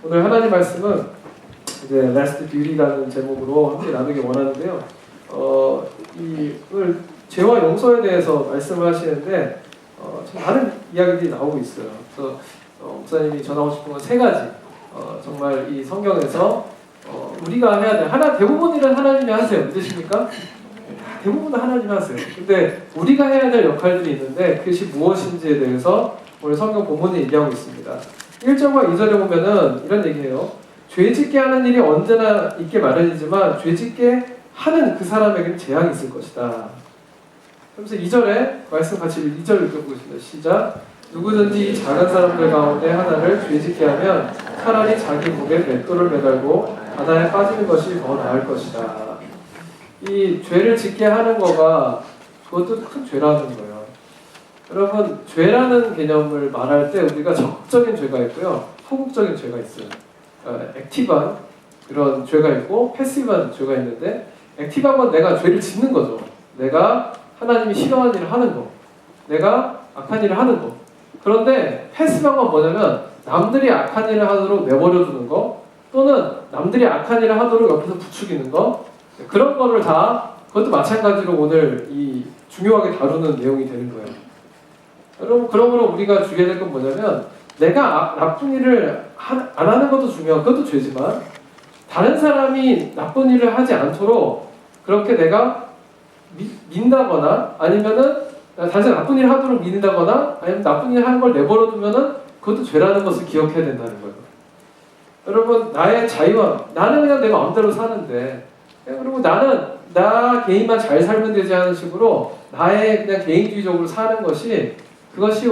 오늘 하나님 말씀은 이제 Last Beauty라는 제목으로 함께 나누기 원하는데요. 오늘 죄와 용서에 대해서 말씀을 하시는데 참 많은 이야기들이 나오고 있어요. 그래서 목사님이 전하고 싶은 건 세 가지. 정말 이 성경에서 우리가 해야 될 대부분 일은 하나님이 하세요. 믿으십니까? 대부분 하나님이 하세요. 근데 우리가 해야 될 역할들이 있는데 그것이 무엇인지에 대해서 오늘 성경 본문에 얘기하고 있습니다. 1절과 2절에 보면은 이런 얘기해요. 죄짓게 하는 일이 언제나 있게 마련이지만 죄짓게 하는 그 사람에게는 재앙이 있을 것이다. 그러면서 2절에 말씀 같이 2절 읽어보겠습니다. 시작. 누구든지 이 작은 사람들 가운데 하나를 죄짓게 하면 차라리 자기 목에 맷돌을 매달고 바다에 빠지는 것이 더 나을 것이다. 이 죄를 짓게 하는 거가 그것도 큰 죄라는 거예요. 여러분, 죄라는 개념을 말할 때 우리가 적극적인 죄가 있고요, 소극적인 죄가 있어요. 액티브한 그런 죄가 있고 패시브한 죄가 있는데, 액티브한 건 내가 죄를 짓는 거죠. 내가 하나님이 싫어하는 일을 하는 거, 내가 악한 일을 하는 거. 그런데 패시브한 건 뭐냐면 남들이 악한 일을 하도록 내버려 두는 거, 또는 남들이 악한 일을 하도록 옆에서 부추기는 거, 그런 거를 다 그것도 마찬가지로 오늘 이 중요하게 다루는 내용이 되는 거예요. 여러분, 그러므로 우리가 주의해야 될 건 뭐냐면 내가 나쁜 일을 안 하는 것도 중요하고 그것도 죄지만 다른 사람이 나쁜 일을 하지 않도록 그렇게 내가 민다거나 아니면은 다른 사람이 나쁜 일을 하도록 민다거나 아니면 나쁜 일을 하는 걸 내버려 두면은 그것도 죄라는 것을 기억해야 된다는 거예요. 여러분, 나의 자유함, 나는 그냥 내 마음대로 사는데, 그리고 나는 나 개인만 잘 살면 되지 하는 식으로 나의 그냥 개인주의적으로 사는 것이, 그것이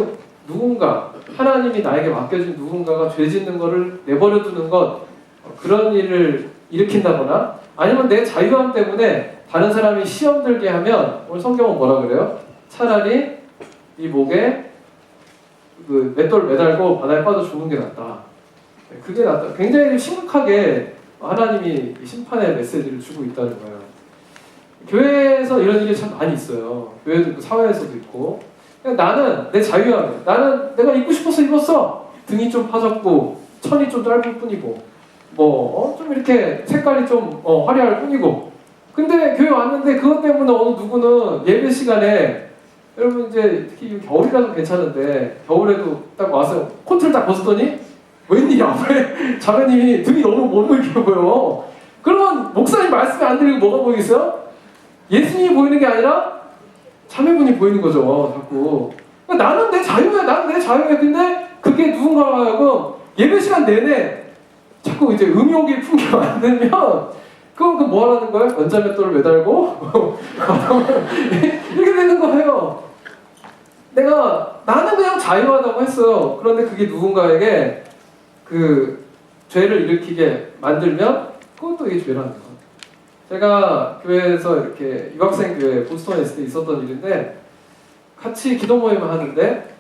누군가 하나님이 나에게 맡겨준 누군가가 죄 짓는 거를 내버려 두는 것, 그런 일을 일으킨다거나 아니면 내 자유함 때문에 다른 사람이 시험 들게 하면, 오늘 성경은 뭐라 그래요? 차라리 이 목에 그 맷돌 매달고 바다에 빠져 죽는 게 낫다. 그게 낫다. 굉장히 심각하게 하나님이 심판의 메시지를 주고 있다는 거예요. 교회에서 이런 일이 참 많이 있어요. 교회도 있고 사회에서도 있고. 나는 내 자유함이야. 나는 내가 입고 싶어서 입었어. 등이 좀 파졌고 천이 좀 짧을 뿐이고 좀 이렇게 색깔이 좀 화려할 뿐이고. 근데 교회 왔는데 그것 때문에 어느 누구는 예배 시간에, 여러분 이제 특히 겨울이라도 괜찮은데 겨울에도 딱 와서 코트를 딱 벗었더니 웬일이야, 왜 자매님이 등이 너무 못 보이게 보여. 그러면 목사님 말씀이 안 들리고 뭐가 보이겠어요? 예수님이 보이는 게 아니라 자매분이 보이는 거죠, 자꾸. 그러니까 나는 내 자유야, 나는 내 자유야. 근데 그게 누군가로 하여금 예배 시간 내내 자꾸 이제 음욕이 풍겨 만들면, 그럼 뭐 하라는 거예요? 연자맷돌을 매달고 이렇게 되는 거예요. 나는 그냥 자유하다고 했어요. 그런데 그게 누군가에게 그 죄를 일으키게 만들면 그것도 이게 죄라는 거예요. 제가 교회에서 이렇게 유학생 교회 보스턴에 있을 때 있었던 일인데, 같이 기도 모임을 하는데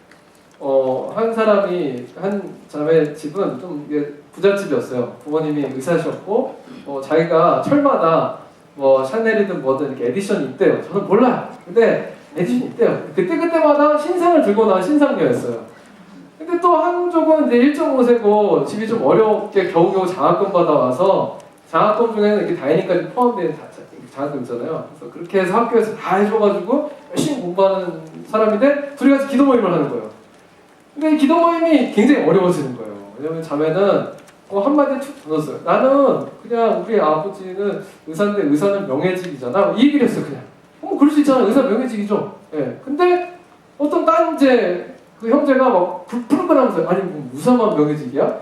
한 사람이, 한 자매 집은 좀 부잣집이었어요. 부모님이 의사셨고 자기가 철마다 샤넬이든 뭐든 이렇게 에디션이 있대요. 저는 몰라요. 근데 에디션이 있대요. 그때마다 신상을 들고 나온 신상녀였어요. 근데 또 한쪽은 이제 1.5세고 집이 좀 어렵게 겨우겨우 장학금 받아와서, 장학금 중에는 이렇게 다이닝까지 포함된 장학금 있잖아요. 그래서 그렇게 해서 학교에서 다 해줘가지고 열심히 공부하는 사람인데 둘이 같이 기도 모임을 하는 거예요. 근데 기도 모임이 굉장히 어려워지는 거예요. 왜냐면 자매는 한마디에 툭 던졌어요. 나는 그냥 우리 아버지는 의사인데 의사는 명예직이잖아. 이 얘기를 했어요, 그냥. 그럴 수 있잖아. 의사 명예직이죠. 예. 근데 어떤 딴 이제 그 형제가 막 푸르끈하면서, 아니 뭐 무사만 명예직이야?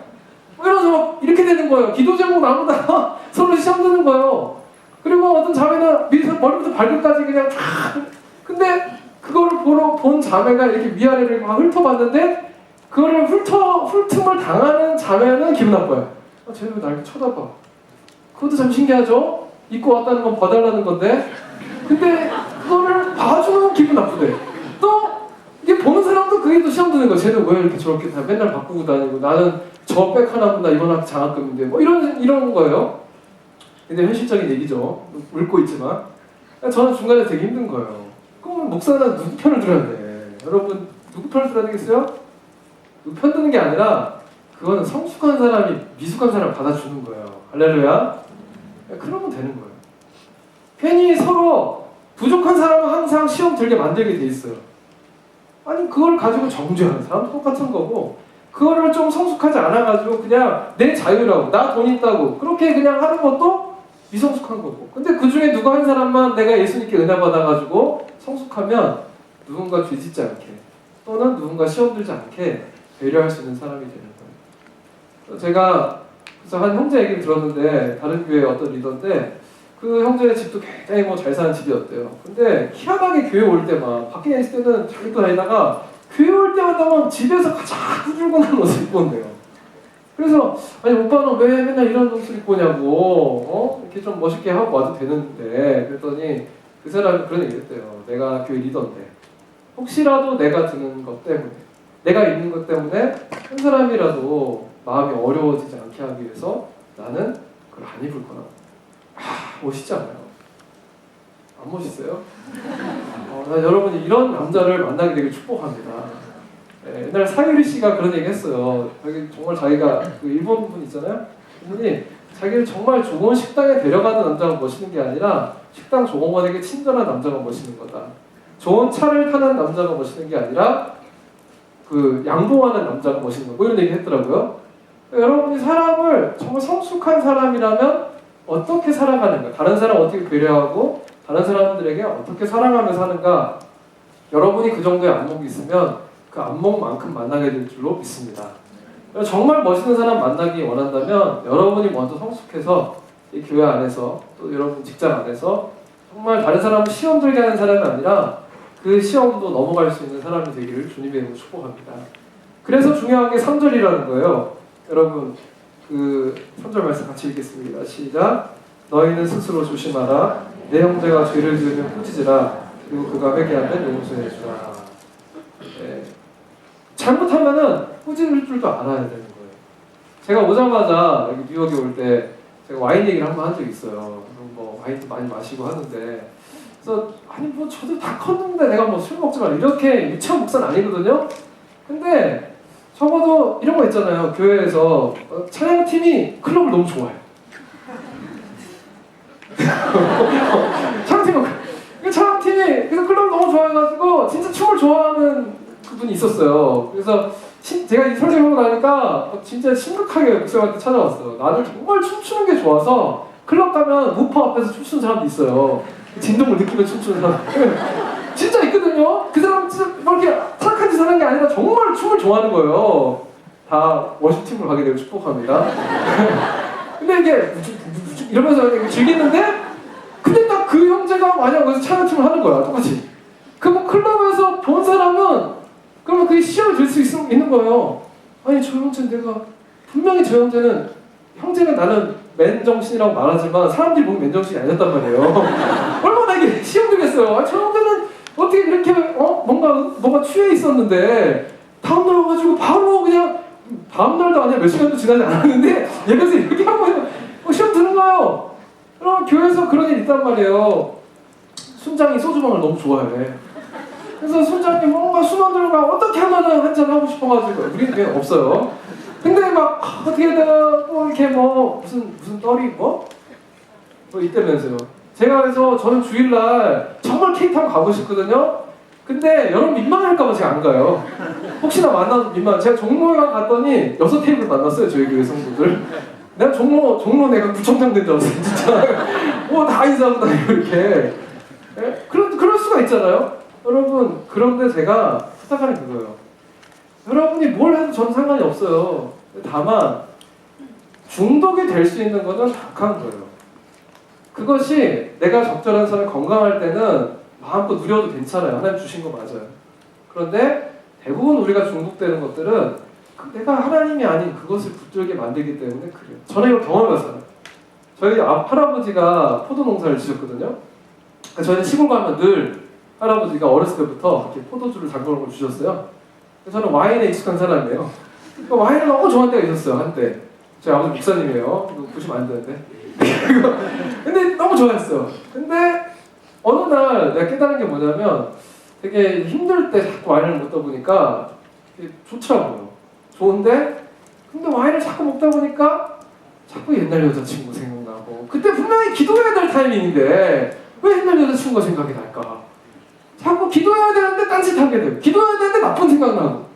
이러면서 막 이렇게 되는 거예요. 기도 제목 나오다가 서로 시험 드는 거예요. 그리고 어떤 자매는 머리부터 발끝까지 그냥 쫙. 근데 그거를 본 자매가 이렇게 위아래를 막 훑어봤는데, 그거를 훑음을 당하는 자매는 기분 나빠요. 쟤는 왜 날 이렇게 쳐다봐? 그것도 참 신기하죠? 입고 왔다는 건 봐달라는 건데, 근데 그거를 봐주면 기분 나쁘대. 또 이게 보는 사람도 그게 또 시험 드는 거야. 쟤는 왜 이렇게 저렇게 다 맨날 바꾸고 다니고, 나는 저 백 하나보다 이번 학기 장학금인데 이런 거예요. 근데 현실적인 얘기죠. 읊고 있지만 저는 중간에 되게 힘든 거예요. 그럼 목사는 누구 편을 들어야 돼? 여러분, 누구 편을 들어야 되겠어요? 누구 편 드는 게 아니라 그거는 성숙한 사람이 미숙한 사람을 받아주는 거예요. 할렐루야. 그러면 되는 거예요. 괜히 서로 부족한 사람은 항상 시험 들게 만들게 돼 있어요. 아니 그걸 가지고 정죄하는 사람도 똑같은 거고, 그거를 좀 성숙하지 않아가지고 그냥 내 자유라고, 나 돈 있다고 그렇게 그냥 하는 것도 미성숙한 거고. 근데 그 중에 누가 한 사람만 내가 예수님께 은혜 받아가지고 성숙하면 누군가 뒤집지 않게, 또는 누군가 시험 들지 않게 배려할 수 있는 사람이 되는 거예요. 제가 그래서 한 형제 얘기를 들었는데, 다른 교회 어떤 리더인데 그 형제의 집도 굉장히 뭐 잘 사는 집이었대요. 근데 희한하게 교회 올 때만, 밖에 있을 때는 잘 입고 다니다가 교회 올 때마다 집에서 가장 후줄근한 옷을 입고 온대요. 그래서 아니 오빠는 왜 맨날 이런 옷을 입고 오냐고, 이렇게 좀 멋있게 하고 와도 되는데, 그랬더니 그 사람이 그런 얘기를 했대요. 내가 교회 리더인데 혹시라도 내가 드는 것 때문에, 내가 입는 것 때문에 한 사람이라도 마음이 어려워지지 않게 하기 위해서 나는 그걸 안 입을 거라. 멋있지 않아요? 안 멋있어요? 여러분이 이런 남자를 만나게 되길 축복합니다. 네, 옛날 사유리 씨가 그런 얘기 했어요. 정말 자기가 그 일본 분 있잖아요. 그분이 자기를 정말 좋은 식당에 데려가는 남자가 멋있는 게 아니라 식당 종업원에게 친절한 남자가 멋있는 거다. 좋은 차를 타는 남자가 멋있는 게 아니라 그 양보하는 남자가 멋있는 거, 이런 얘기 했더라고요. 여러분이 사람을 정말 성숙한 사람이라면 어떻게 살아가는가, 다른 사람 어떻게 배려하고 다른 사람들에게 어떻게 사랑하며 사는가, 여러분이 그 정도의 안목이 있으면 그 안목만큼 만나게 될 줄로 믿습니다. 정말 멋있는 사람 만나기 원한다면 여러분이 먼저 성숙해서 이 교회 안에서, 또 여러분 직장 안에서 정말 다른 사람을 시험 들게 하는 사람이 아니라 그 시험도 넘어갈 수 있는 사람이 되기를 주님의 이름으로 축복합니다. 그래서 중요한 게 3절이라는 거예요. 여러분 그 3절 말씀 같이 읽겠습니다. 시작. 너희는 스스로 조심하라. 내 형제가 죄를 지으면 꾸짖으라. 그리고 그가 회개하면 용서해 주라. 네. 잘못하면은 꾸짖을 줄도 알아야 되는 거예요. 제가 오자마자 여기 뉴욕에 올 때 제가 와인 얘기를 한번 한 적이 있어요. 뭐 와인도 많이 마시고 하는데, 그래서 아니 뭐 저도 다 컸는데 내가 뭐 술 먹지 말, 이렇게 유치한 목사는 아니거든요. 근데 적어도 이런 거 있잖아요. 교회에서 찬양팀이 클럽을 너무 좋아해요. 찬양팀이 그래서 클럽을 너무 좋아해가지고 진짜 춤을 좋아하는 그분이 있었어요. 그래서 제가 이 설교를 하고 나니까 진짜 심각하게 목사님한테 찾아왔어요. 나는 정말 춤추는 게 좋아서 클럽 가면 우퍼 앞에서 춤추는 사람도 있어요. 진동을 느끼며 춤추는 사람 진짜 있거든요. 그 사람 진짜 뭐 이렇게 착한 짓 하는 게 아니라 정말 춤을 좋아하는 거예요. 다 워십팀으로 가게 되고 축복합니다. 근데 이게 이러면서 즐기는데, 근데 딱 그 형제가 만약 거기서 찬양팀을 하는 거야, 똑같이. 그 뭐 클럽에서 본 사람은 그러면 그게 시험을 들 수 있는 거예요. 아니 저 형제는 내가 분명히 저 형제는 나는 맨정신이라고 말하지만 사람들이 보면 맨정신이 아니었단 말이에요. 얼마나 이게 시험 들겠어요. 아니, 저 형제는 어떻게 이렇게 뭔가 취해 있었는데 다음날 와가지고 바로 그냥, 다음날도 아니야 몇 시간도 지나지 않았는데 예배에서 이렇게 하고 시험 드는 거예요. 그럼 교회에서 그런 일 있단 말이에요. 순장이 소주방을 너무 좋아해. 그래서 순장이 뭔가 수만들과 어떻게 하면은 한잔 하고 싶어가지고, 우리는 그냥 없어요. 근데 막 어떻게든 뭐 이렇게 뭐 무슨 떨이 뭐 있다면서요. 제가 그래서 저는 주일날 정말 케이크 타고 가고 싶거든요. 근데 여러분 민망할까봐 제가 안 가요. 혹시나 만나서 제가 종로에 갔더니 6테이블 만났어요. 저희 교회 성도들. 내가 종로 내가 구청장 된 줄 알았어요. 진짜. 다 인사하고 다니고 이렇게. 네? 그럴 수가 있잖아요. 여러분, 그런데 제가 부탁하는 그거예요. 여러분이 뭘 해도 저는 상관이 없어요. 다만 중독이 될 수 있는 것은 악한 거예요. 그것이 내가 적절한 선을 건강할 때는 마음껏 누려도 괜찮아요. 하나님 주신 거 맞아요. 그런데 대부분 우리가 중독되는 것들은 내가 하나님이 아닌 그것을 붙들게 만들기 때문에 그래요. 저는 이걸 경험해봤어요. 저희 할아버지가 포도 농사를 지셨거든요. 저희는 시골 가면 늘 할아버지가 어렸을 때부터 이렇게 포도주를 담궈놓은 걸 주셨어요. 저는 와인에 익숙한 사람이에요. 와인을 너무 좋아하는 때가 있었어요, 한때. 저희 아버지 목사님이에요. 이거 보시면 안 되는데. 근데 너무 좋아했어요. 근데 어느 날 내가 깨달은 게 뭐냐면, 되게 힘들 때 자꾸 와인을 먹다 보니까 좋더라고요. 좋은데 근데 와인을 자꾸 먹다 보니까 자꾸 옛날 여자친구 생각나고, 그때 분명히 기도해야 될 타이밍인데 왜 옛날 여자친구가 생각이 날까? 자꾸 기도해야 되는데 딴짓하게 되고, 기도해야 되는데 나쁜 생각 나고.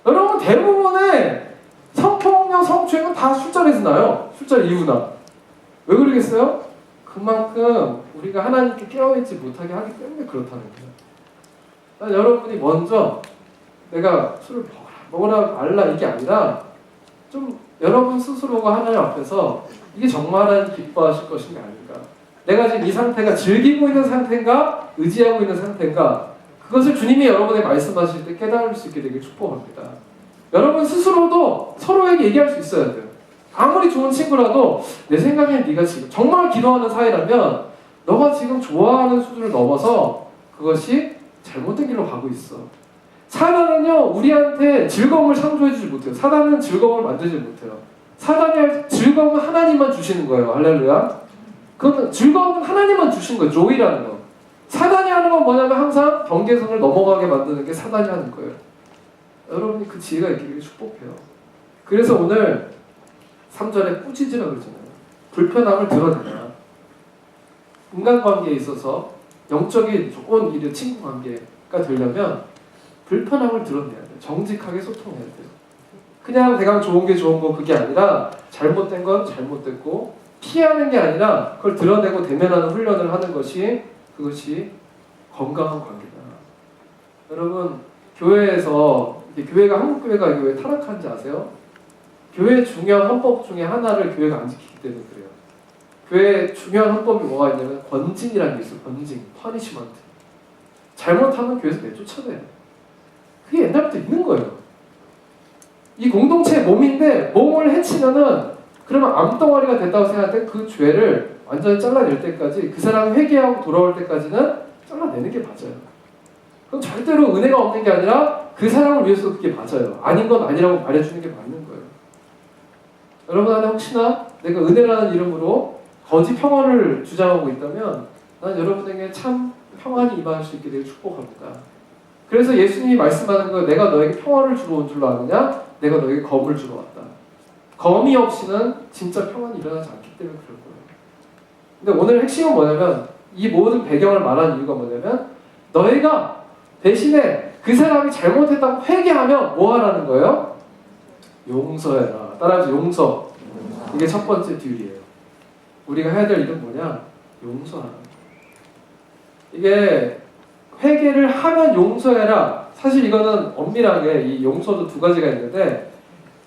여러분, 대부분의 성폭력, 성추행은 다 술자리에서 나요. 술자리 이후나. 왜 그러겠어요? 그만큼 우리가 하나님께 깨어있지 못하게 하기 때문에 그렇다는 거예요. 여러분이 먼저 내가 술을 먹으라 말라 이게 아니라, 좀 여러분 스스로가 하나님 앞에서 이게 정말 하나님 기뻐하실 것인가 아닌가, 내가 지금 이 상태가 즐기고 있는 상태인가 의지하고 있는 상태인가, 그것을 주님이 여러분의 말씀하실 때 깨달을 수 있게 되길 축복합니다. 여러분 스스로도 서로에게 얘기할 수 있어야 돼요. 아무리 좋은 친구라도 내 생각엔 네가 지금 정말 기도하는 사이라면 너가 지금 좋아하는 수준을 넘어서 그것이 잘못된 길로 가고 있어. 사단은요, 우리한테 즐거움을 창조해주지 못해요. 사단은 즐거움을 만들지 못해요. 사단이 할 즐거움은 하나님만 주시는 거예요. 할렐루야. 그건 즐거움은 하나님만 주신 거예요. 조이라는 거. 사단이 하는 건 뭐냐면 항상 경계선을 넘어가게 만드는 게 사단이 하는 거예요. 여러분이 그 지혜가 있기를 축복해요. 그래서 오늘 3절에 꾸짖으라 그러잖아요. 불편함을 드러내라. 인간관계에 있어서 영적인 좋은 일의 친구 관계가 되려면 불편함을 드러내야 돼요. 정직하게 소통해야 돼요. 그냥 대강 좋은 게 좋은 거 그게 아니라 잘못된 건 잘못됐고, 피하는 게 아니라 그걸 드러내고 대면하는 훈련을 하는 것이, 그것이 건강한 관계다. 여러분, 교회에서, 교회가 한국 교회가 왜 타락한지 아세요? 교회 중요한 헌법 중에 하나를 교회가 안 지키기 때문에 그래요. 교회 중요한 헌법이 뭐가 있냐면 권징이라는 게 있어요. 권징, 퍼니시먼트. 잘못하면 교회에서 내쫓아내요. 그게 옛날부터 있는 거예요. 이 공동체의 몸인데 몸을 해치면은, 그러면 암덩어리가 됐다고 생각할 때 그 죄를 완전히 잘라낼 때까지, 그 사람이 회개하고 돌아올 때까지는 잘라내는 게 맞아요. 그럼 절대로 은혜가 없는 게 아니라 그 사람을 위해서도 그게 맞아요. 아닌 건 아니라고 말해주는 게 맞는 거예요. 여러분 안에 혹시나 내가 은혜라는 이름으로 거짓 평화를 주장하고 있다면 난 여러분에게 참 평안이 임할 수 있게 되길 축복합니다. 그래서 예수님이 말씀하는 거, 내가 너에게 평화를 주러 온 줄로 아느냐? 내가 너에게 검을 주러 왔다. 검이 없이는 진짜 평안이 일어나지 않기 때문에 그럴 거예요. 근데 오늘 핵심은 뭐냐면, 이 모든 배경을 말하는 이유가 뭐냐면, 너희가 대신에 그 사람이 잘못했다고 회개하면 뭐 하라는 거예요? 용서해라. 따라하죠. 용서. 이게 첫 번째 듀리예요. 우리가 해야 될 일은 뭐냐? 용서하라. 이게 회개를 하면 용서해라. 사실 이거는 엄밀하게 이 용서도 두 가지가 있는데,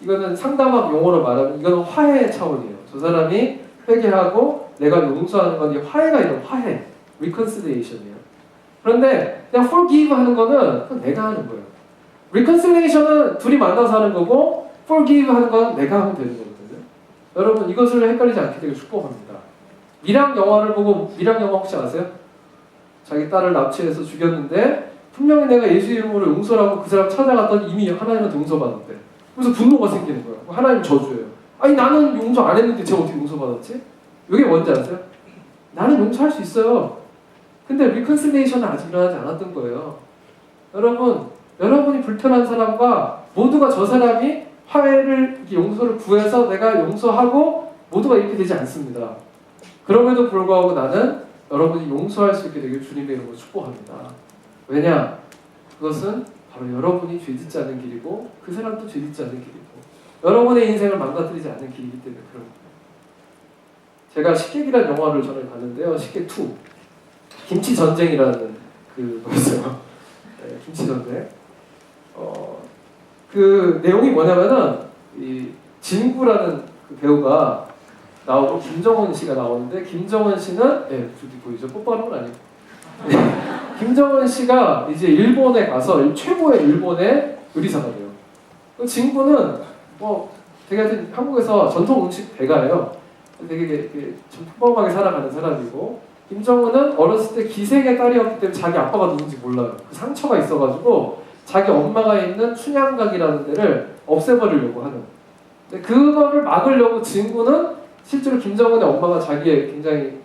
이거는 상담학 용어로 말하면 이거는 화해 차원이에요. 저 사람이 회개하고 내가 용서하는 건 이 화해가 있는 화해, reconciliation이에요. 그런데 그냥 forgive 하는 거는 그건 내가 하는 거예요. reconciliation은 둘이 만나서 하는 거고, forgive 하는 건 내가 하면 되는 거거든요. 여러분 이것을 헷갈리지 않게 되길 축복합니다. 미랑 영화를 보고, 미랑 영화 혹시 아세요? 자기 딸을 납치해서 죽였는데 분명히 내가 예수 이름으로 용서라고 그 사람 찾아갔더니 이미 하나님한테 용서받았대. 그래서 분노가 생기는 거예요. 하나님 저주예요. 아니 나는 용서 안 했는데 쟤 어떻게 용서받았지? 이게 뭔지 아세요? 나는 용서할 수 있어요. 근데 리컨실레이션은 아직 일어나지 않았던 거예요. 여러분, 여러분이 불편한 사람과 모두가 저 사람이 화해를, 용서를 구해서 내가 용서하고 모두가 이렇게 되지 않습니다. 그럼에도 불구하고 나는 여러분이 용서할 수 있게 되길 주님의 이름으로 축복합니다. 왜냐? 그것은 바로 여러분이 죄짓지 않는 길이고 그 사람도 죄짓지 않는 길이고 여러분의 인생을 망가뜨리지 않는 길이기 때문에 그런 거예요. 제가 식객이라는 영화를 전에 봤는데요. 식객 2. 김치 전쟁이라는 그 뭐였어요? 네, 김치 전쟁. 그 내용이 뭐냐면은 이 진구라는 그 배우가 나오고 김정은 씨가 나오는데, 김정은 씨는 저기 보이죠? 뽀뽀하는 건 아니고. 김정은 씨가 이제 일본에 가서 최고의 일본의 요리사가 돼요. 그 진구는 뭐 되게 하여튼 한국에서 전통 음식 대가예요. 되게 좀 평범하게 살아가는 사람이고, 김정은은 어렸을 때 기생의 딸이었기 때문에 자기 아빠가 누군지 몰라요. 그 상처가 있어가지고 자기 엄마가 있는 춘향각이라는 데를 없애버리려고 하는. 근데 그거를 막으려고 진구는 실제로 김정은의 엄마가 자기의 굉장히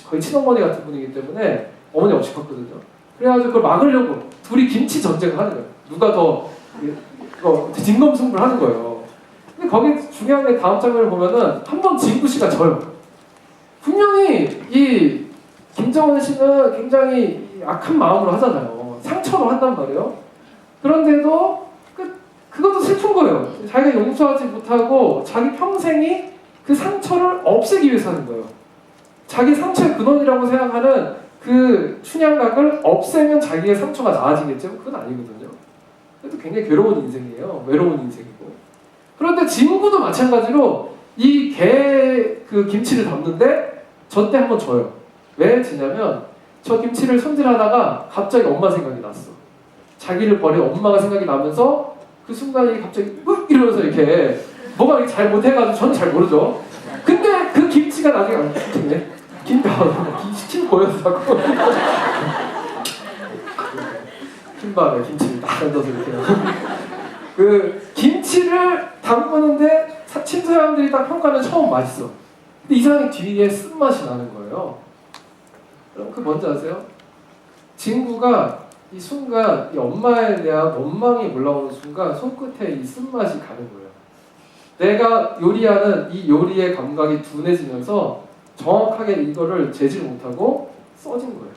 거의 친어머니 같은 분이기 때문에 어머니 없이 컸거든요. 그래가지고 그걸 막으려고 둘이 김치 전쟁을 하는 거예요. 누가 더 진검승부를 하는 거예요. 근데 근데 거기 중요한 게 다음 장면을 보면은 한 번 진구 씨가 져요. 분명히 이 김정은 씨는 굉장히 악한 마음으로 하잖아요. 상처로 한단 말이에요. 그런데도 그것도 슬픈 거예요. 자기가 용서하지 못하고 자기 평생이 그 상처를 없애기 위해서 하는 거예요. 자기 상처의 근원이라고 생각하는 그 춘향각을 없애면 자기의 상처가 나아지겠죠? 그건 아니거든요. 그래도 굉장히 괴로운 인생이에요. 외로운 인생이고. 그런데 진구도 마찬가지로 이 개 그 김치를 담는데 저 때 한번 져요. 왜 지냐면 저 김치를 손질하다가 갑자기 엄마 생각이 났어. 자기를 버린 엄마가 생각이 나면서 그 순간에 갑자기 이러면서 이렇게 뭐가 이렇게 잘 못해가지고 저는 잘 모르죠. 근데 그 김치가 나중에 안 시키네. 김치 보여서 자꾸 흰밥에 김치를 딱 얹어서 이렇게 그 김치를 담그는데 친구 사람들이 딱 평가는 처음 맛있어. 근데 이상하게 뒤에 쓴맛이 나는 거예요. 그럼 그 뭔지 아세요? 진구가 이 순간 이 엄마에 대한 원망이 올라오는 순간 손끝에 이 쓴맛이 가는 거예요. 내가 요리하는 이 요리의 감각이 둔해지면서 정확하게 이거를 재질 못하고 써진 거예요.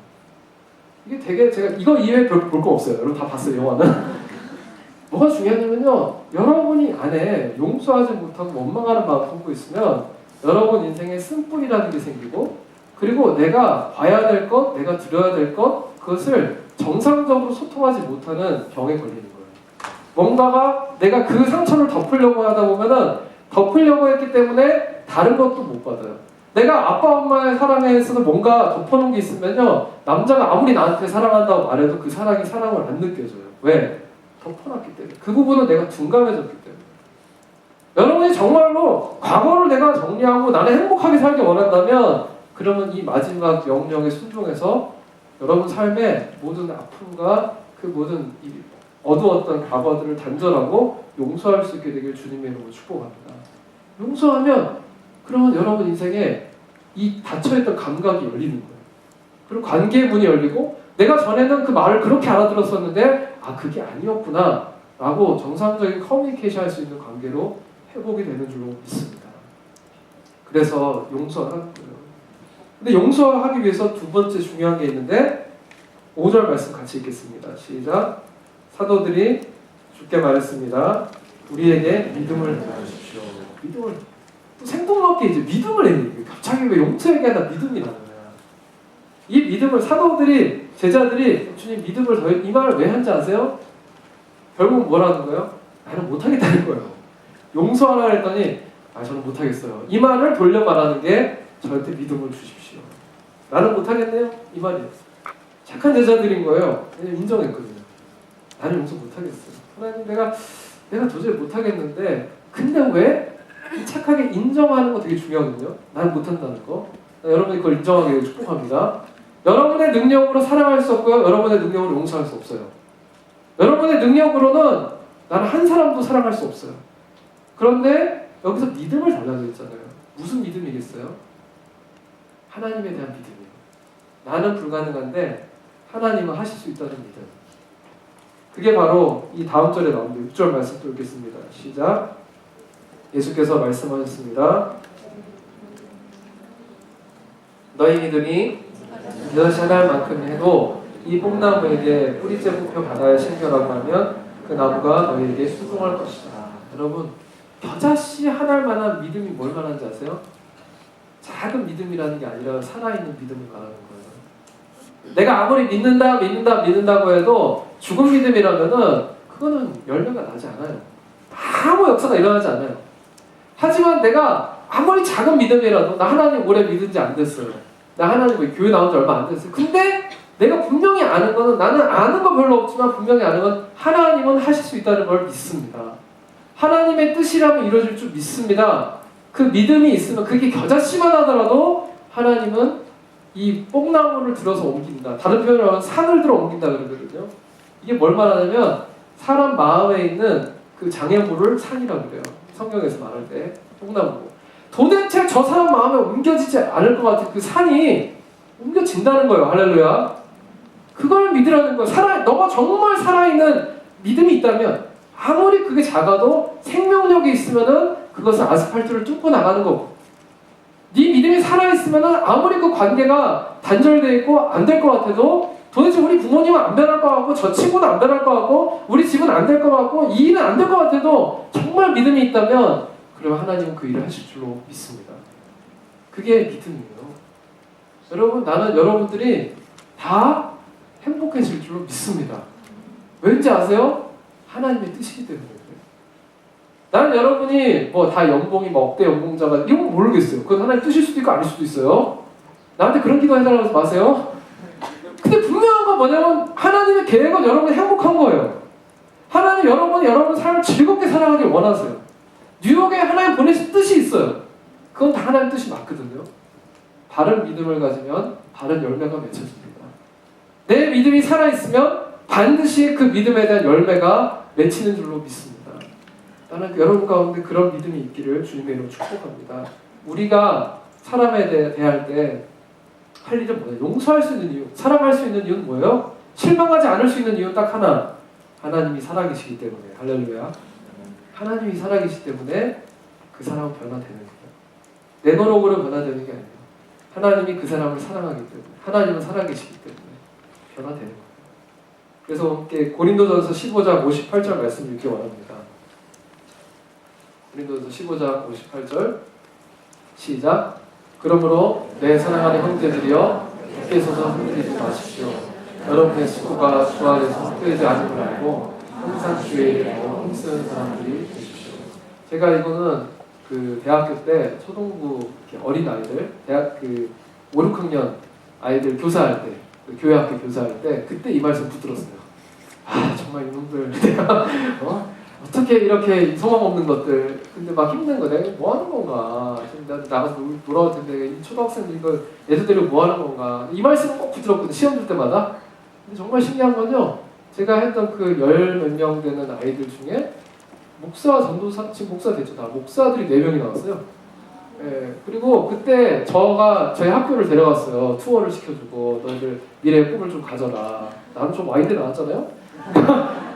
이게 되게 제가 이거 이외에 볼 거 없어요. 여러분 다 봤어요, 영화는. 뭐가 중요하냐면요. 여러분이 안에 용서하지 못하고 원망하는 마음 품고 있으면 여러분 인생에 쓴뿌리라는 게 생기고 그리고 내가 봐야 될 것, 내가 들어야 될 것 그것을 정상적으로 소통하지 못하는 병에 걸리는 거예요. 뭔가가 내가 그 상처를 덮으려고 하다 보면은 덮으려고 했기 때문에 다른 것도 못 받아요. 내가 아빠 엄마의 사랑에 있어서 뭔가 덮어놓은 게 있으면요. 남자가 아무리 나한테 사랑한다고 말해도 그 사랑이 사랑을 안 느껴져요. 왜? 덮어놨기 때문에. 그 부분은 내가 둔감해졌기 때문에. 여러분이 정말로 과거를 내가 정리하고 나는 행복하게 살기 원한다면 그러면 이 마지막 명령에 순종해서 여러분 삶의 모든 아픔과 그 모든 이 어두웠던 과거들을 단절하고 용서할 수 있게 되길 주님의 이름으로 축복합니다. 용서하면 그러면 여러분 인생에 이 닫혀있던 감각이 열리는 거예요. 그리고 관계의 문이 열리고 내가 전에는 그 말을 그렇게 알아들었었는데 아 그게 아니었구나 라고 정상적인 커뮤니케이션 할 수 있는 관계로 회복이 되는 줄로 믿습니다. 그래서 용서하는 거예요. 근데 용서하기 위해서 두 번째 중요한 게 있는데 5절 말씀 같이 읽겠습니다. 시작. 사도들이 주께 말했습니다. 우리에게 믿음을 주십시오. 믿음을 생동맞게 이제 믿음을 해야 돼요. 갑자기 왜 용서 얘기하다 믿음이 나는 거야. 이 믿음을 사도들이 제자들이 주님 믿음을 더 이 말을 왜 한지 아세요? 결국 뭐라는 거예요? 나는 못하겠다는 거예요. 용서하라 했더니 아 저는 못하겠어요. 이 말을 돌려 말하는 게 저한테 믿음을 주십시오. 나는 못하겠네요. 이 말이에요. 착한 제자들인 거예요. 인정했거든요. 나는 용서 못하겠어요. 하나님 내가 도저히 못하겠는데 근데 왜? 착하게 인정하는 거 되게 중요하거든요. 나는 못한다는 거. 여러분이 그걸 인정하게 축복합니다. 여러분의 능력으로 사랑할 수 없고요. 여러분의 능력으로 용서할 수 없어요. 여러분의 능력으로는 나는 한 사람도 사랑할 수 없어요. 그런데 여기서 믿음을 달라고 했잖아요. 무슨 믿음이겠어요? 하나님에 대한 믿음이에요. 나는 불가능한데 하나님은 하실 수 있다는 믿음. 그게 바로 이 다음 절에 나옵니다. 6절 말씀 또 읽겠습니다. 시작. 예수께서 말씀하셨습니다. 너희 믿음이 이것이 하나만큼 해도 이 뽕나무에게 뿌리째 뽑혀 바다에 심겨라고 하면 그 나무가 너희에게 순종할 것이다. 여러분 겨자씨 하나할 만한 믿음이 뭘 말하는지 아세요? 작은 믿음이라는 게 아니라 살아있는 믿음을 말하는 거예요. 내가 아무리 믿는다고 해도 죽은 믿음이라면은 그거는 열매가 나지 않아요. 아무 역사가 일어나지 않아요. 하지만 내가 아무리 작은 믿음이라도 나 하나님 오래 믿은 지 안 됐어요. 나 하나님 교회 나온 지 얼마 안 됐어요. 근데 내가 분명히 아는 거는 나는 아는 거 별로 없지만 분명히 아는 건 하나님은 하실 수 있다는 걸 믿습니다. 하나님의 뜻이라면 이루어질 줄 믿습니다. 그 믿음이 있으면 그게 겨자씨만 하더라도 하나님은 이 뽕나무를 들어서 옮긴다. 다른 표현으로 하면 산을 들어 옮긴다 그러거든요. 이게 뭘 말하냐면 사람 마음에 있는 그 장애물을 산이라고 그래요. 성경에서 말할 때 뽕나무고. 도대체 저 사람 마음에 옮겨지지 않을 것 같은 그 산이 옮겨진다는 거예요. 할렐루야. 그걸 믿으라는 거예요. 너가 정말 살아있는 믿음이 있다면 아무리 그게 작아도 생명력이 있으면은 그것은 아스팔트를 뚫고 나가는 거고, 네 믿음이 살아있으면 아무리 그 관계가 단절되어 있고 안 될 것 같아도 도대체 우리 부모님은 안 변할 것 같고 저 친구는 안 변할 것 같고 우리 집은 안 될 것 같고 이 일은 안 될 것 같아도 정말 믿음이 있다면 그러면 하나님은 그 일을 하실 줄로 믿습니다. 그게 믿음이에요. 여러분, 나는 여러분들이 다 행복해질 줄로 믿습니다. 왠지 아세요? 하나님의 뜻이기 때문에. 나는 여러분이 뭐 다 연봉이 뭐 억대 연봉자가 이런 건 모르겠어요. 그건 하나님 뜻일 수도 있고 아닐 수도 있어요. 나한테 그런 기도 해달라고 하지 마세요. 근데 분명한 건 뭐냐면 하나님의 계획은 여러분이 행복한 거예요. 하나님 여러분이 여러분 삶을 즐겁게 살아가길 원하세요. 뉴욕에 하나님 보내신 뜻이 있어요. 그건 다 하나님 뜻이 맞거든요. 바른 믿음을 가지면 바른 열매가 맺혀집니다. 내 믿음이 살아있으면 반드시 그 믿음에 대한 열매가 맺히는 줄로 믿습니다. 나는 여러분 가운데 그런 믿음이 있기를 주님의 이름으로 축복합니다. 우리가 사람에 대할 때 할 일은 뭐예요? 용서할 수 있는 이유, 사랑할 수 있는 이유는 뭐예요? 실망하지 않을 수 있는 이유는 딱 하나, 하나님이 살아계시기 때문에. 할렐루야. 하나님이 살아계시기 때문에 그 사람은 변화되는 거예요. 내 노력으로 변화되는 게 아니에요. 하나님이 그 사람을 사랑하기 때문에, 하나님은 살아계시기 때문에 변화되는 거예요. 그래서 함께 고린도전서 15장 58절 말씀 읽기 원합니다. 고린도전서 15장 58절 시작. 그러므로 내 사랑하는 형제들이여 밖에서도 흔들리지 마십시오. 여러분의 식구가 주 안에서 헛되지 않음을 알고 항상 주의 이름으로 힘쓰는 사람들이 되십시오. 제가 이거는 그 대학교 때 초등부 어린 아이들, 대학 그 5, 6학년 아이들 교사할 때, 그 교회학교 교사할 때 그때 이 말씀 붙들었어요. 아 정말 이놈들 내가 어떻게 이렇게 소망 없는 것들, 근데 막 힘든 거 내가 뭐 하는 건가, 지금 나가서 놀아올 텐데 이 초등학생들 이거 애들 데리고 뭐 하는 건가, 이 말씀은 꼭 붙들었거든요. 시험 들 때마다. 근데 정말 신기한 건요, 제가 했던 그 10몇 명 되는 아이들 중에 목사, 전도사, 지금 목사 됐죠. 다 목사들이 4명이 나왔어요. 예, 그리고 그때 저희 학교를 데려갔어요. 투어를 시켜주고 너희들 미래의 꿈을 좀 가져라. 나는 좀 와인대 나왔잖아요.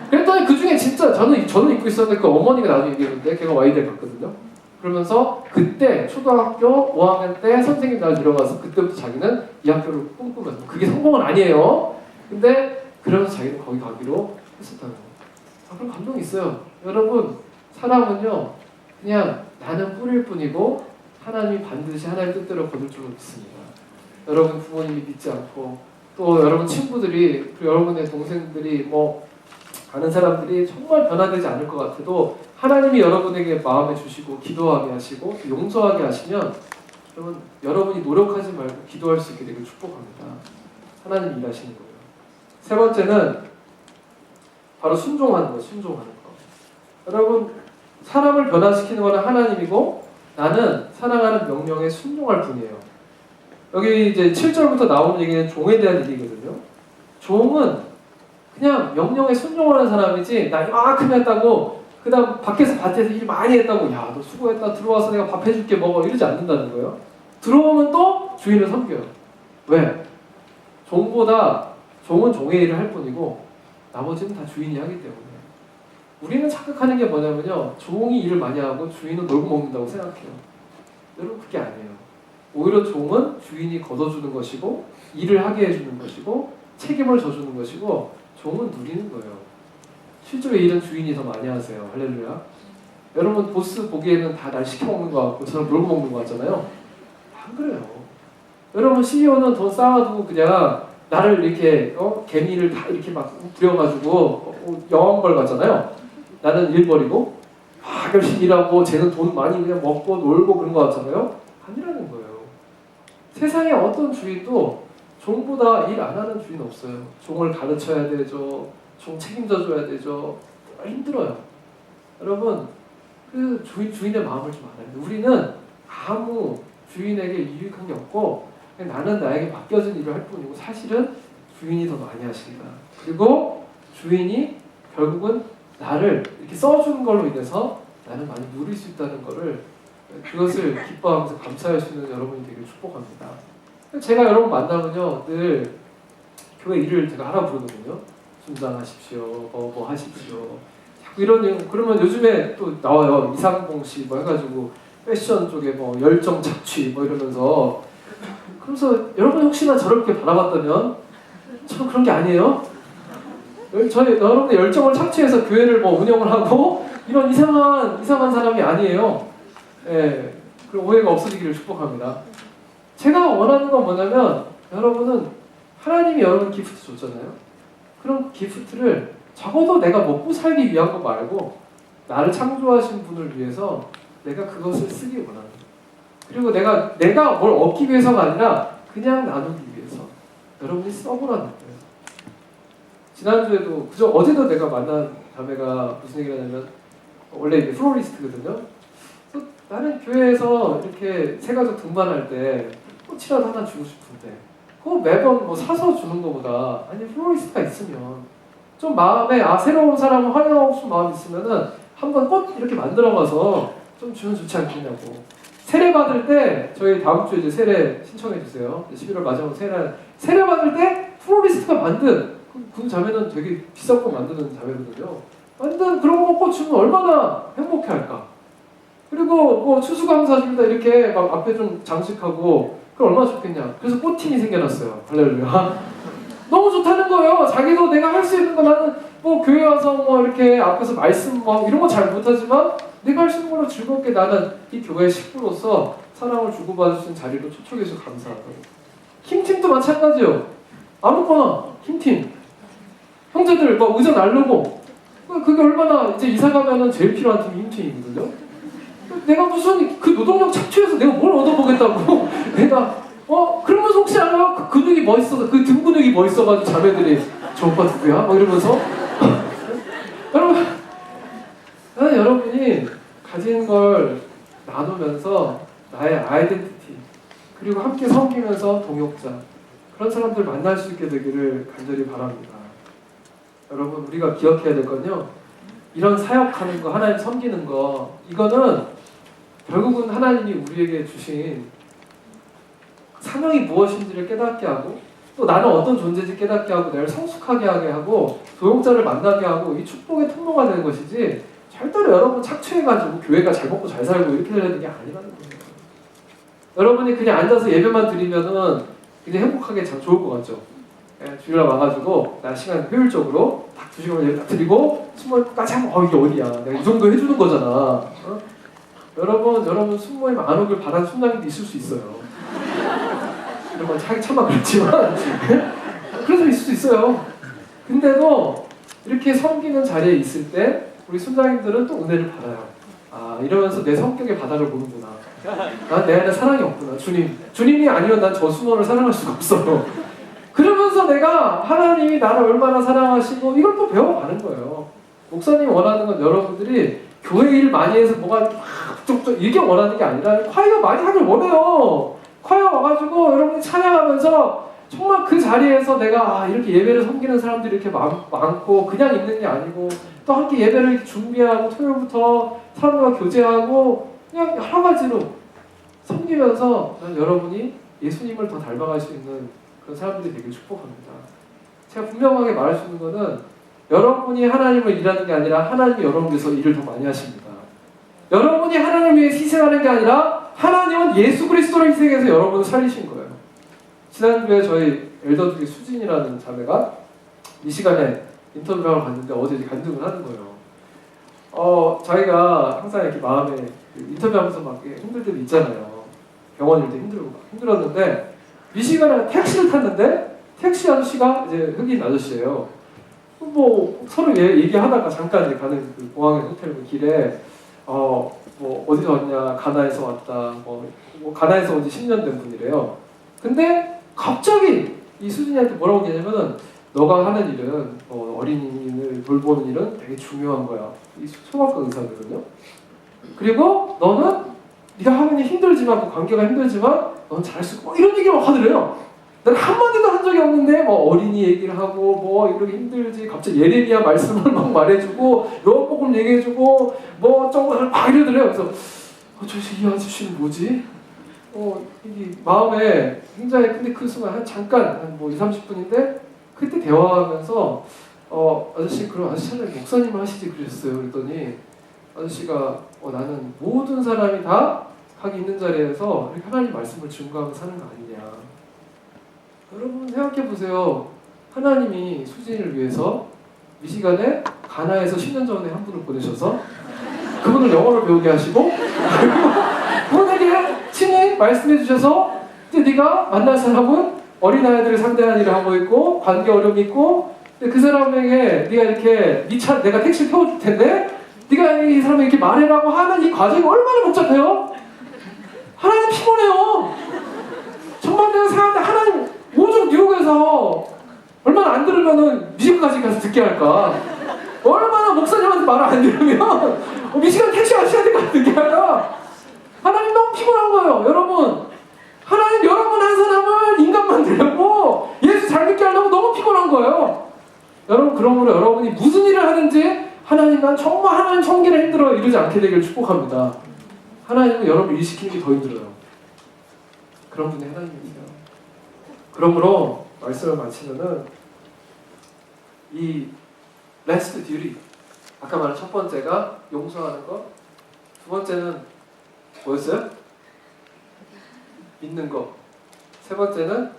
그랬더니 그 중에 진짜 저는 입고 있었는데 그 어머니가 나중에 얘기했는데 걔가 와이드에 갔거든요. 그러면서 그때 초등학교 5학년 때 선생님 날 데려가서 그때부터 자기는 이 학교를 꿈꾸면서, 그게 성공은 아니에요. 근데 그러면서 자기는 거기 가기로 했었다는 거예요. 아, 그럼 감동이 있어요. 여러분, 사람은요 그냥 나는 뿌릴 뿐이고 하나님이 반드시 하나의 뜻대로 거둘 줄로 믿습니다. 여러분 부모님이 믿지 않고 또 여러분 친구들이, 그리고 여러분의 동생들이, 뭐 아는 사람들이 정말 변화되지 않을 것 같아도 하나님이 여러분에게 마음에 주시고 기도하게 하시고 용서하게 하시면 여러분이 노력하지 말고 기도할 수 있게 되길 축복합니다. 하나님 일하시는 거예요. 세 번째는 바로 순종하는 거예요. 순종하는 거. 여러분, 사람을 변화시키는 거는 하나님이고 나는 사랑하는 명령에 순종할 뿐이에요. 여기 이제 7절부터 나오는 얘기는 종에 대한 얘기거든요. 종은 그냥 명령에 순종하는 사람이지, 나 이만큼 했다고 그 다음 밭에서 일 많이 했다고 야 너 수고했다 들어와서 내가 밥 해줄게 먹어 이러지 않는다는 거예요. 들어오면 또 주인을 섬겨요. 왜? 종은 종의 일을 할 뿐이고 나머지는 다 주인이 하기 때문에. 우리는 착각하는 게 뭐냐면요, 종이 일을 많이 하고 주인은 놀고 먹는다고 생각해요. 여러분 그게 아니에요. 오히려 종은 주인이 걷어주는 것이고 일을 하게 해주는 것이고 책임을 져주는 것이고 종은 누리는 거예요. 실제로 일은 주인이 더 많이 하세요. 할렐루야. 여러분 보스 보기에는 다 날 시켜먹는 것 같고 저는 놀고 먹는 것 같잖아요. 안 그래요. 여러분 CEO는 돈 쌓아두고 그냥 나를 이렇게 개미를 다 이렇게 막 부려가지고 여왕벌 같잖아요. 나는 일 버리고 막 열심히 일하고 쟤는 돈 많이 그냥 먹고 놀고 그런 것 같잖아요. 아니라는 거예요. 세상에 어떤 주인도 종보다 일 안 하는 주인 없어요. 종을 가르쳐야 되죠. 종 책임져 줘야 되죠. 힘들어요. 여러분, 그 주인의 마음을 좀 알아야 돼요. 우리는 아무 주인에게 유익한 게 없고 그냥 나는 나에게 맡겨진 일을 할 뿐이고 사실은 주인이 더 많이 하십니다. 그리고 주인이 결국은 나를 이렇게 써주는 걸로 인해서 나는 많이 누릴 수 있다는 거를, 그것을 기뻐하면서 감사할 수 있는 여러분이 되길 축복합니다. 제가 여러분 만나면요 늘 교회 일을 제가 하라 부르거든요. 순장하십시오, 뭐 하십시오. 그러면 요즘에 또 나와요. 이상봉 씨 뭐 해가지고 패션 쪽에 뭐 열정 착취 뭐 이러면서. 그래서 여러분 혹시나 저렇게 바라봤다면 저 그런 게 아니에요. 여러분의 열정을 착취해서 교회를 뭐 운영을 하고 이런 이상한 사람이 아니에요. 예, 그 오해가 없어지기를 축복합니다. 제가 원하는 건 뭐냐면 여러분은 하나님이 여러분 기프트 줬잖아요. 그런 기프트를 적어도 내가 먹고 살기 위한 거 말고 나를 창조하신 분을 위해서 내가 그것을 쓰기 원하는 거예요. 그리고 내가 뭘 얻기 위해서가 아니라 그냥 나누기 위해서 여러분이 써보라는 거예요. 지난주에도 어제도 내가 만난 자매가 무슨 얘기를 하냐면 원래 이게 플로리스트거든요. 그래서 나는 교회에서 이렇게 새가족 등반할 때 꽃이라도 하나 주고 싶은데 그거 매번 뭐 사서 주는 것보다 아니 플로리스트가 있으면 좀 마음에 새로운 사람을 환영하고 싶은 마음이 있으면은 한번 꽃 이렇게 만들어가서 좀 주면 좋지 않겠냐고. 세례 받을 때 저희 다음 주에 이제 세례 신청해 주세요. 11월 마지막 세례 받을 때 플로리스트가 만든 그 자매는 되게 비싼 거 만드는 자매거든요. 만든 그런 거 꽃 주면 얼마나 행복해할까. 그리고 뭐 추수감사절다 이렇게 막 앞에 좀 장식하고 그럼 얼마나 좋겠냐. 그래서 꽃팀이 생겨났어요. 할렐루야. 너무 좋다는 거예요. 자기도 내가 할 수 있는 거 나는 뭐 교회 와서 뭐 이렇게 앞에서 말씀 뭐 이런 거 잘 못하지만 내가 할 수 있는 걸로 즐겁게 나는 이 교회의 식구로서 사랑을 주고받을 수 있는 자리로 초청해서 감사하다고. 킹팀도 마찬가지요. 아무거나 킹팀. 형제들 막 의자 날르고 그게 얼마나 이제 이사 가면은 제일 필요한 팀이 흰팀이거든요. 내가 무슨 그 노동력 착취해서 내가 뭘 얻어보겠다고 내가 그러면서 혹시 알아요? 그 근육이 멋있어서 그 등 근육이 멋있어가지고 자매들이 저 오빠 누구야? 막 이러면서 여러분 나는 여러분이 가진 걸 나누면서 나의 아이덴티티 그리고 함께 섬기면서 동역자 그런 사람들 만날 수 있게 되기를 간절히 바랍니다. 여러분 우리가 기억해야 될 건요. 이런 사역하는 거 하나님 섬기는 거 이거는 결국은 하나님이 우리에게 주신 사명이 무엇인지를 깨닫게 하고 또 나는 어떤 존재인지 깨닫게 하고 나를 성숙하게 하게 하고 도용자를 만나게 하고 이 축복의 통로가 되는 것이지 절대로 여러분 착취해가지고 교회가 잘 먹고 잘 살고 이렇게 되는 게 아니라는 거예요. 여러분이 그냥 앉아서 예배만 드리면은 그냥 행복하게 참 좋을 것 같죠. 주일날 와가지고 나 시간 효율적으로 딱 2시간 예배 딱 드리고 순모임까지 하면 이게 어디야 내가 이 정도 해주는 거잖아. 여러분 순모임 안 오길 바라는 순간도 있을 수 있어요. 이런 건 차마 그렇지만 그래서 있을 수 있어요. 근데도 이렇게 섬기는 자리에 있을 때 우리 순장님들은 또 은혜를 받아요. 이러면서 내 성격의 바닥을 보는구나. 난 내 안에 사랑이 없구나. 주님이 아니면 난 저 순원을 사랑할 수가 없어. 그러면서 내가 하나님이 나를 얼마나 사랑하시고 이걸 또 배워가는 거예요. 목사님이 원하는 건 여러분들이 교회 일 많이 해서 뭐가 막 쪽쪽 이게 원하는 게 아니라 콰이어 많이 하길 원해요. 콰이어 와가지고 여러분이 찬양하면서 정말 그 자리에서 내가 이렇게 예배를 섬기는 사람들이 이렇게 많고 그냥 있는 게 아니고 또 함께 예배를 준비하고 토요일부터 사람들과 교제하고 그냥 여러 가지로 섬기면서 여러분이 예수님을 더 닮아갈 수 있는 그런 사람들이 되게 축복합니다. 제가 분명하게 말할 수 있는 거는 여러분이 하나님을 일하는 게 아니라 하나님이 여러분 위해서 일을 더 많이 하십니다. 여러분이 하나님을 위해 희생하는 게 아니라 하나님은 예수 그리스도를 희생해서 여러분을 살리신 거예요. 지난주에 저희 엘더 중에 수진이라는 자매가 이 시간에 인터뷰를 하러 갔는데 어제 간증을 하는 거예요. 자기가 항상 이렇게 마음에 인터뷰하면서 막 힘들 때도 있잖아요. 병원 일 때 힘들었는데 이 시간에 택시를 탔는데 택시 아저씨가 이제 흑인 아저씨예요. 뭐 서로 얘기하다가 잠깐 이제 가는 그 공항에 호텔 길에 뭐 어디서 왔냐 가나에서 왔다 뭐 가나에서 온 지 10년 된 분이래요. 근데 갑자기 이 수진이한테 뭐라고 얘기하냐면은 너가 하는 일은 어린이를 돌보는 일은 되게 중요한 거야. 이 소아과 의사거든요. 그리고 너는 네가 하는 일 힘들지만 그 관계가 힘들지만 넌 잘할 수 있고 이런 얘기를 막 하더래요. 난 한마디도 한 적이 없는데 뭐 어린이 얘기를 하고 뭐 이렇게 힘들지 갑자기 예레미야 말씀을 막 말해주고 요한복음 얘기해주고 뭐 정말 막 이러더래요. 그래서 이 아저씨는 뭐지? 이게 마음에 굉장히 근데 그 순간 잠깐 한 뭐 20, 30분인데 그때 대화하면서 아저씨 그럼 아저씨 차라리 목사님을 하시지 그러셨어요. 그랬더니 아저씨가 나는 모든 사람이 다 각이 있는 자리에서 이렇게 하나님 말씀을 증거하고 사는 거 아니냐. 여러분 생각해 보세요. 하나님이 수진이를 위해서 미시간에 가나에서 10년 전에 한 분을 보내셔서 그분을 영어를 배우게 하시고 그분에게 친히 말씀해 주셔서 이제 네가 만날 사람은 어린아이들을 상대하는 일을 하고 있고 관계 어려움이 있고 그 사람에게 네가 이렇게 내가 택시 태워줄 텐데 네가 이 사람에게 이렇게 말해라고 하는 이 과정이 얼마나 복잡해요? 하나님 피곤해요. 정말 내가 생각하는데 하나님 오죽 뉴욕에서 얼마나 안 들으면은 미식까지 가서 듣게 할까? 얼마나 목사님한테 말을 안 들으면 미식간 택시 아저씨한테 가서 듣게 할까? 하나님 너무 피곤한 거예요. 여러분 하나님 여러분 한 사람을 인간 만들려고 예수 잘 믿게 하려고 너무 피곤한 거예요. 여러분 그러므로 여러분이 무슨 일을 하든지 하나님은 정말 하나님 성기를 힘들어 이루지 않게 되길 축복합니다. 하나님은 여러분 일 시키는 게 더 힘들어요. 그런 분이 하나님이세요. 그러므로 말씀을 마치면은 이 last duty 아까 말한 첫 번째가 용서하는 것, 두 번째는 뭐였어요? 믿는 것, 세 번째는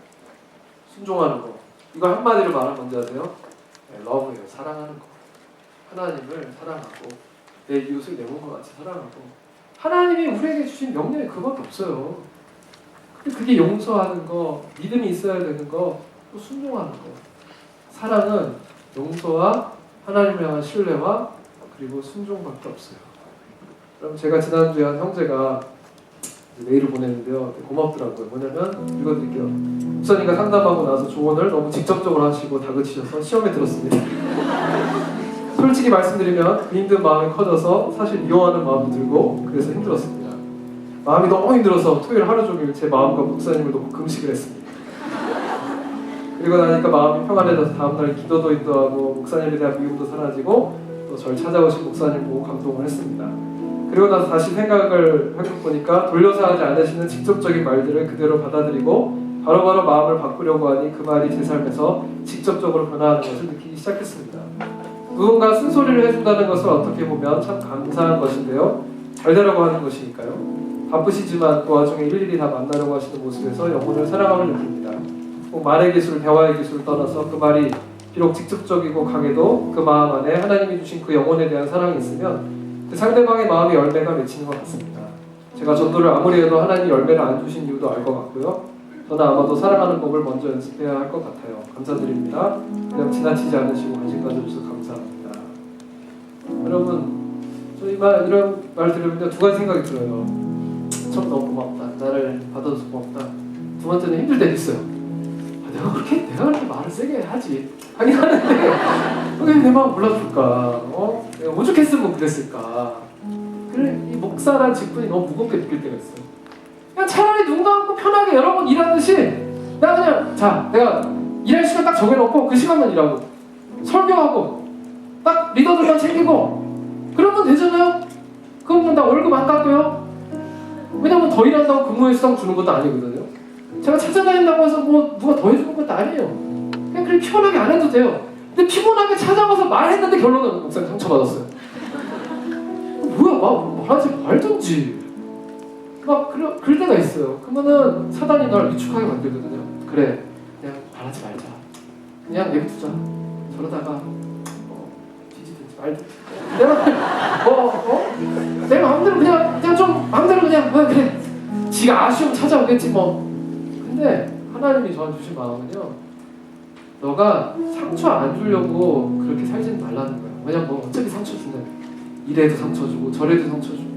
순종하는 것. 이거 한마디로 말하면 뭔지 아세요? 러브예요. 사랑하는 것. 하나님을 사랑하고 내 이웃을 내 몸과 같이 사랑하고 하나님이 우리에게 주신 명령이 그거밖에 없어요. 근데 그게 용서하는 거, 믿음이 있어야 되는 거, 또 순종하는 거. 사랑은 용서와 하나님을 향한 신뢰와 그리고 순종밖에 없어요. 그럼 제가 지난주에 한 형제가 메일을 보냈는데요. 고맙더라고요. 뭐냐면 읽어드릴게요. 목사님과 상담하고 나서 조언을 너무 직접적으로 하시고 다그치셔서 시험에 들었습니다. 솔직히 말씀드리면 그 힘든 마음이 커져서 사실 미워하는 마음도 들고 그래서 힘들었습니다. 마음이 너무 힘들어서 토요일 하루 종일 제 마음과 목사님을 놓고 금식을 했습니다. 그리고 나니까 마음이 평안해져서 다음날 기도도 인도하고 목사님에 대한 미움도 사라지고 또 저를 찾아오신 목사님 보고 감동을 했습니다. 그리고 나서 다시 생각을 해보니까 돌려서 하지 않으시는 직접적인 말들을 그대로 받아들이고 바로바로 마음을 바꾸려고 하니 그 말이 제 삶에서 직접적으로 변화하는 것을 느끼기 시작했습니다. 누군가 쓴소리를 해준다는 것을 어떻게 보면 참 감사한 것인데요. 잘 되라고 하는 것이니까요. 바쁘시지만 그 와중에 일일이 다 만나려고 하시는 모습에서 영혼을 사랑함을 느낍니다. 꼭 말의 기술, 대화의 기술을 떠나서 그 말이 비록 직접적이고 강해도 그 마음 안에 하나님이 주신 그 영혼에 대한 사랑이 있으면 그 상대방의 마음의 열매가 맺히는 것 같습니다. 제가 전도를 아무리 해도 하나님이 열매를 안 주신 이유도 알 것 같고요. 저는 아마도 사랑하는 법을 먼저 연습해야 할 것 같아요. 감사드립니다. 그냥 지나치지 않으시고 관심 가져주셔서 감사합니다. 여러분, 저희 이런 말 들으면 두 가지 생각이 들어요. 참 너무 고맙다. 나를 받아줘서 고맙다. 두 번째는 힘들 때도 있어요. 내가 그렇게 말을 세게 하지. 하긴 하는데 왜 내 마음 몰라줄까? 내가 오죽했으면 그랬을까? 그래, 이 목사란 직분이 너무 무겁게 느낄 때가 있어요. 그냥 차라리 눈 감고 편하게 여러분 일하듯이 내가 일할 시간 딱 정해놓고 그 시간만 일하고 설교하고 딱 리더들만 챙기고 그러면 되잖아요. 그럼 나 월급 안 깎여요. 왜냐면 더 일한다고 근무의 수당 주는 것도 아니거든요. 제가 찾아다닌다고 해서 뭐 누가 더 해주는 것도 아니에요. 그냥 그렇게 피곤하게 안 해도 돼요. 근데 피곤하게 찾아가서 말했는데 결론은 목사님 상처받았어요. 뭐야 말하지 말든지 그럴 때가 있어요. 그러면은 사단이 널 위축하게 만들거든요. 그래 그냥 말하지 말자. 그냥 내비두자. 저러다가 뒤지든지 말든지 내가 마음대로 그냥 좀 마음대로 그냥 그래 지가 아쉬움 찾아오겠지 뭐. 근데 하나님이 저한테 주신 마음은요, 너가 상처 안 주려고 그렇게 살지는 말라는 거야. 왜냐면 뭐 어차피 상처 준다. 이래도 상처 주고 저래도 상처 주고.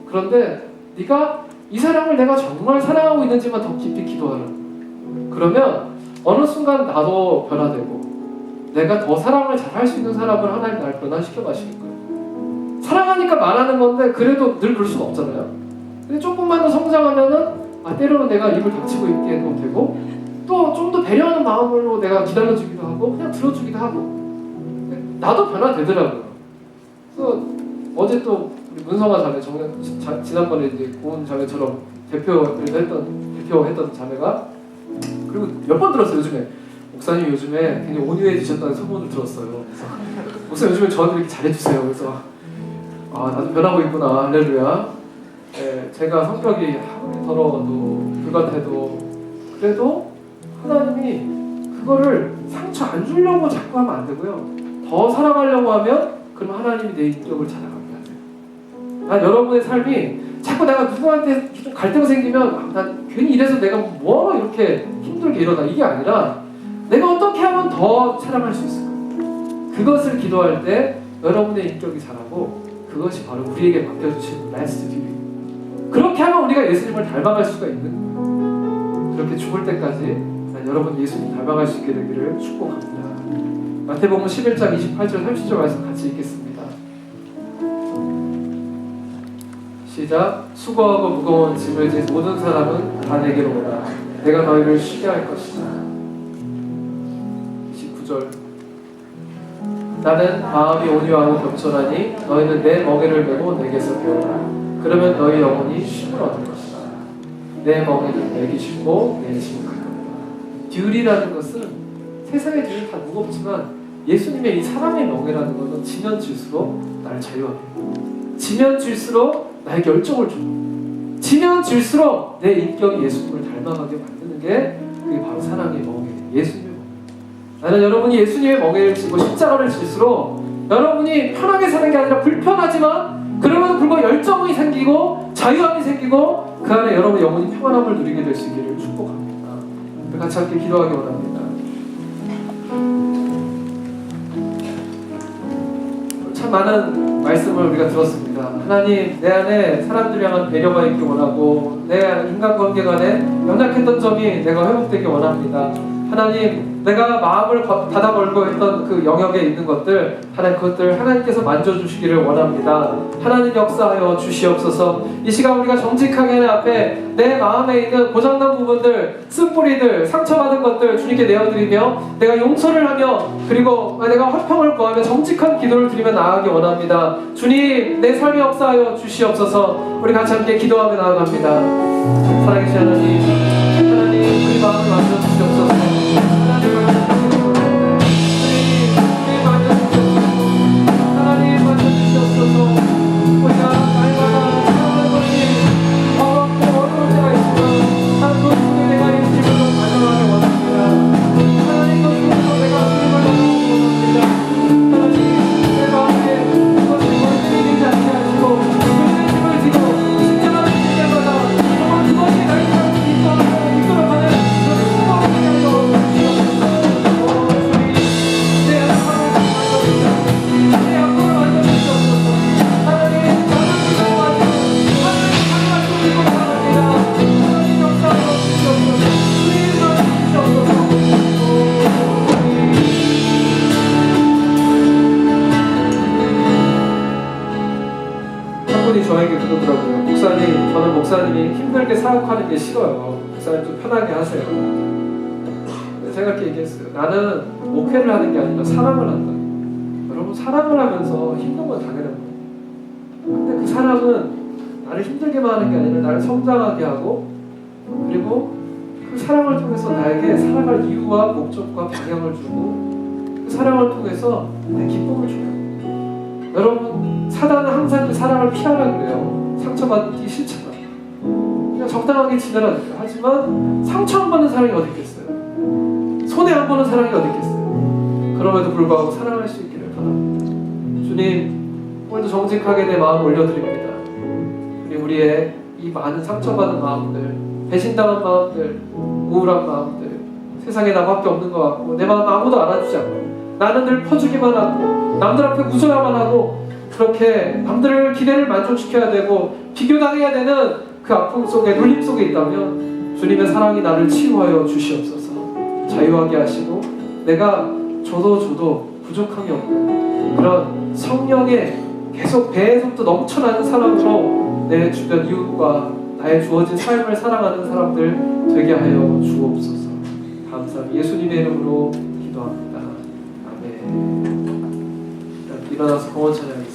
그런데 네가 이 사람을 내가 정말 사랑하고 있는지만 더 깊이 기도하라. 그러면 어느 순간 나도 변화되고 내가 더 사랑을 잘 할 수 있는 사람을 하나님 날 변화시켜 가시는 거예요. 사랑하니까 말하는 건데 그래도 늘 그럴 수는 없잖아요. 근데 조금만 더 성장하면은 때로는 내가 입을 닥치고 있게 해도 되고 또 좀 더 배려하는 마음으로 내가 기다려주기도 하고 그냥 들어주기도 하고 나도 변화되더라고요. 그래서 어제 또 우리 문성아 자매 지난번에 이제 고은 자매처럼 대표했던 자매가 그리고 몇 번 들었어요. 요즘에 목사님 요즘에 굉장히 온유해지셨다는 소문을 들었어요. 그래서 목사님 요즘에 저한테 이렇게 잘해주세요. 그래서 나도 변하고 있구나. 할렐루야. 네, 제가 성격이 아무리 더러워도 불같아도 그래도 하나님이 그거를 상처 안 주려고 자꾸 하면 안 되고요. 더 사랑하려고 하면 그럼 하나님이 내 인격을 자라가게 하세요. 난 여러분의 삶이 자꾸 내가 누구한테 좀 갈등 생기면 난 괜히 이래서 내가 뭐하러 이렇게 힘들게 이러다 이게 아니라 내가 어떻게 하면 더 사랑할 수 있을까? 그것을 기도할 때 여러분의 인격이 자라고 그것이 바로 우리에게 맡겨주신 last duty. 그렇게 하면 우리가 예수님을 닮아갈 수가 있는 거예요. 그렇게 죽을 때까지 여러분 예수님 닮아갈 수 있게 되기를 축복합니다. 마태복음 11장 28절 30절 말씀 같이 읽겠습니다. 시작. 수고하고 무거운 짐을 진 모든 사람은 다 내게로 오라. 내가 너희를 쉬게 할 것이다. 29절. 나는 마음이 온유하고 겸손하니 너희는 내 멍에를 메고 내게서 배우라. 그러면 너희 영혼이 쉼을 얻을 것이다. 내 멍에는 내기 쉽고 내 짐은 가볍다. 듀리라는 것은 세상의 듀는 다 무겁지만 예수님의 이 사람의 멍에라는 것은 지면 질수록 나를 자유하게 해요. 지면 질수록 나에게 열정을 줘. 지면 질수록 내 인격이 예수님을 닮아가게 만드는 게 그게 바로 사랑의 멍에예요. 예수님의 멍에. 나는 여러분이 예수님의 멍에를 지고 십자가를 질수록 여러분이 편하게 사는 게 아니라 불편하지만 그러면서 불구하고 열정이 생기고 자유함이 생기고 그 안에 여러분 영혼이 평안함을 누리게 될 수 있기를 축복합니다. 같이 함께 기도하기 원합니다. 참 많은 말씀을 우리가 들었습니다. 하나님, 내 안에 사람들 향한 배려가 있기 원하고 내 인간관계 간에 연약했던 점이 내가 회복되기 원합니다. 하나님, 내가 마음을 닫아 걸고 했던 그 영역에 있는 것들, 하나님 그것들 하나님께서 만져주시기를 원합니다. 하나님 역사하여 주시옵소서. 이 시간 우리가 정직하게 하나님 앞에 내 마음에 있는 고장난 부분들, 쓴뿌리들, 상처받은 것들 주님께 내어드리며 내가 용서를 하며 그리고 내가 화평을 구하며 정직한 기도를 드리며 나아가기 원합니다. 주님, 내 삶에 역사하여 주시옵소서. 우리 같이 함께 기도하며 나아갑니다. 살아계신 하나님, 우리 마음을 만져주시옵소서. 하나님 만져주시옵소서. 우리가 날마다 사랑하는 것이 어렵고 어려울 때가 있지만 하나님 그 중에 내가 예수님을 더 반영하기 원합니다. 하나님 그 중에서 내가 주님을 더 원합니다. 하나님 내 마음에 그것이 물들이지 않게 하시고 예수님을 지고 십자가를 지을 때마다 정말 그것이 나의 삶을 이끌어가는 그런 수고하게 하여 저에게 그러더라고요. 목사님, 저는 목사님이 힘들게 사역하는 게 싫어요. 목사님 좀 편하게 하세요. 제가 이렇게 얘기했어요. 나는 목회를 하는 게 아니라 사랑을 한다. 여러분, 사랑을 하면서 힘든 건 당연한 거예요. 근데 그 사랑은 나를 힘들게만 하는 게 아니라 나를 성장하게 하고 그리고 그 사랑을 통해서 나에게 살아갈 이유와 목적과 방향을 주고 그 사랑을 통해서 내 기쁨을 줘요. 여러분, 사단은 항상 그 사랑을 피하라 그래요. 상처받기 싫잖아. 그냥 적당하게 지내라니까. 하지만 상처 안 받는 사랑이 어디 있겠어요? 손해 안 보는 사랑이 어디 있겠어요? 그럼에도 불구하고 사랑할 수 있기를 바랍니다. 주님, 오늘도 정직하게 내 마음 올려드립니다. 우리의 이 많은 상처받은 마음들, 배신당한 마음들, 우울한 마음들, 세상에 나밖에 없는 것 같고 내 마음 아무도 알아주지 않고 나는 늘 퍼주기만 하고 남들 앞에 웃어야만 하고 그렇게 남들을 기대를 만족시켜야 되고 비교당해야 되는 그 아픔 속에 눌림 속에 있다면 주님의 사랑이 나를 치유하여 주시옵소서. 자유하게 하시고 내가 줘도 부족함이 없는 그런 성령의 계속 배에서부터 넘쳐나는 사랑으로 내 주변 이웃과 나의 주어진 삶을 사랑하는 사람들 되게 하여 주옵소서. 감사합니다. 예수님의 이름으로 기도합니다. 아멘. 일어나서 공원 찬양하겠습니다.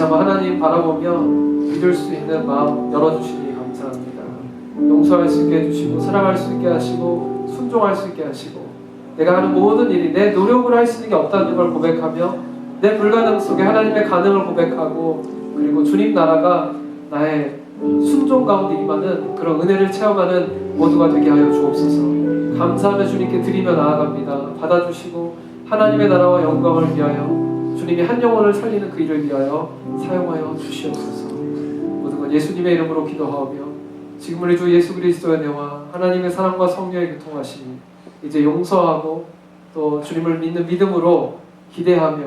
한번 하나님 바라보며 믿을 수 있는 마음 열어주시니 감사합니다. 용서할 수 있게 해주시고 사랑할 수 있게 하시고 순종할 수 있게 하시고 내가 하는 모든 일이 내 노력으로 할 수 있는 게 없다는 걸 고백하며 내 불가능 속에 하나님의 가능을 고백하고 그리고 주님 나라가 나의 순종 가운데 임하는 그런 은혜를 체험하는 모두가 되게 하여 주옵소서. 감사하며 주님께 드리며 나아갑니다. 받아주시고 하나님의 나라와 영광을 위하여 주님이 한 영혼을 살리는 그 일을 위하여 사용하여 주시옵소서. 모든 것 예수님의 이름으로 기도하오며 지금 우리 주 예수 그리스도의 은혜와 하나님의 사랑과 성령의 교통하심이 이제 용서하고 또 주님을 믿는 믿음으로 기대하며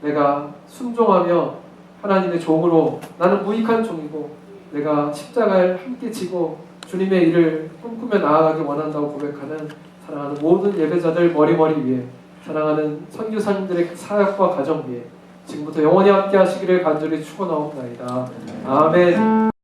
내가 순종하며 하나님의 종으로 나는 무익한 종이고 내가 십자가를 함께 지고 주님의 일을 꿈꾸며 나아가기 원한다고 고백하는 사랑하는 모든 예배자들 머리머리 위에 사랑하는 선교사님들의 사역과 가정 위에 지금부터 영원히 함께 하시기를 간절히 축원하옵나이다. 아멘.